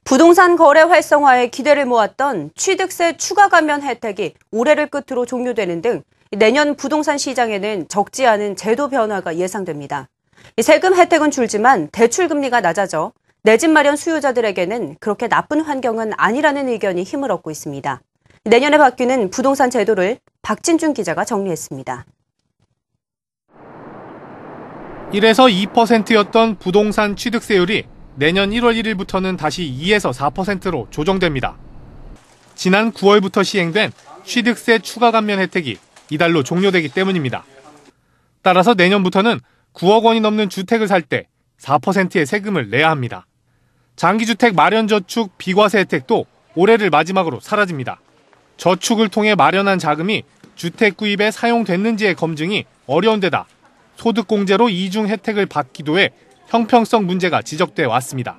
부동산 거래 활성화에 기대를 모았던 취득세 추가 감면 혜택이 올해를 끝으로 종료되는 등 내년 부동산 시장에는 적지 않은 제도 변화가 예상됩니다. 세금 혜택은 줄지만 대출 금리가 낮아져 내 집 마련 수요자들에게는 그렇게 나쁜 환경은 아니라는 의견이 힘을 얻고 있습니다. 내년에 바뀌는 부동산 제도를 박진준 기자가 정리했습니다. 1에서 2%였던 부동산 취득세율이 내년 1월 1일부터는 다시 2에서 4%로 조정됩니다. 지난 9월부터 시행된 취득세 추가 감면 혜택이 이달로 종료되기 때문입니다. 따라서 내년부터는 9억 원이 넘는 주택을 살 때 4%의 세금을 내야 합니다. 장기주택 마련저축 비과세 혜택도 올해를 마지막으로 사라집니다. 저축을 통해 마련한 자금이 주택 구입에 사용됐는지의 검증이 어려운 데다 소득공제로 이중 혜택을 받기도 해 형평성 문제가 지적돼 왔습니다.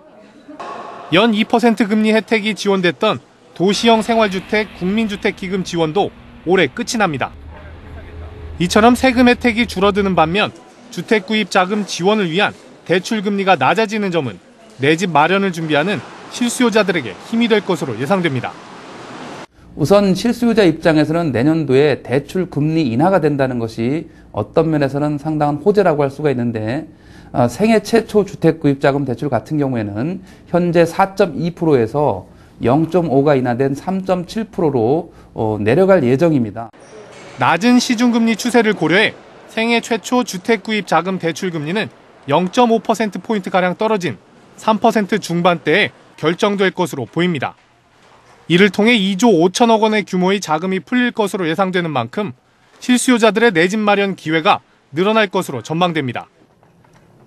연 2% 금리 혜택이 지원됐던 도시형 생활주택 국민주택기금 지원도 올해 끝이 납니다. 이처럼 세금 혜택이 줄어드는 반면 주택 구입 자금 지원을 위한 대출 금리가 낮아지는 점은 내 집 마련을 준비하는 실수요자들에게 힘이 될 것으로 예상됩니다. 우선 실수요자 입장에서는 내년도에 대출 금리 인하가 된다는 것이 어떤 면에서는 상당한 호재라고 할 수가 있는데 생애 최초 주택 구입 자금 대출 같은 경우에는 현재 4.2%에서 0.5가 인하된 3.7%로 내려갈 예정입니다. 낮은 시중금리 추세를 고려해 생애 최초 주택 구입 자금 대출 금리는 0.5%포인트가량 떨어진 3% 중반대에 결정될 것으로 보입니다. 이를 통해 2조 5천억 원의 규모의 자금이 풀릴 것으로 예상되는 만큼 실수요자들의 내 집 마련 기회가 늘어날 것으로 전망됩니다.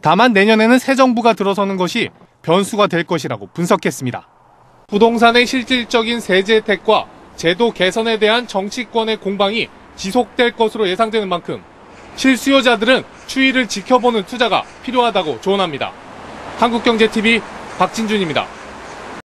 다만 내년에는 새 정부가 들어서는 것이 변수가 될 것이라고 분석했습니다. 부동산의 실질적인 세제 혜택과 제도 개선에 대한 정치권의 공방이 지속될 것으로 예상되는 만큼 실수요자들은 추이를 지켜보는 투자가 필요하다고 조언합니다. 한국경제TV 박진준입니다.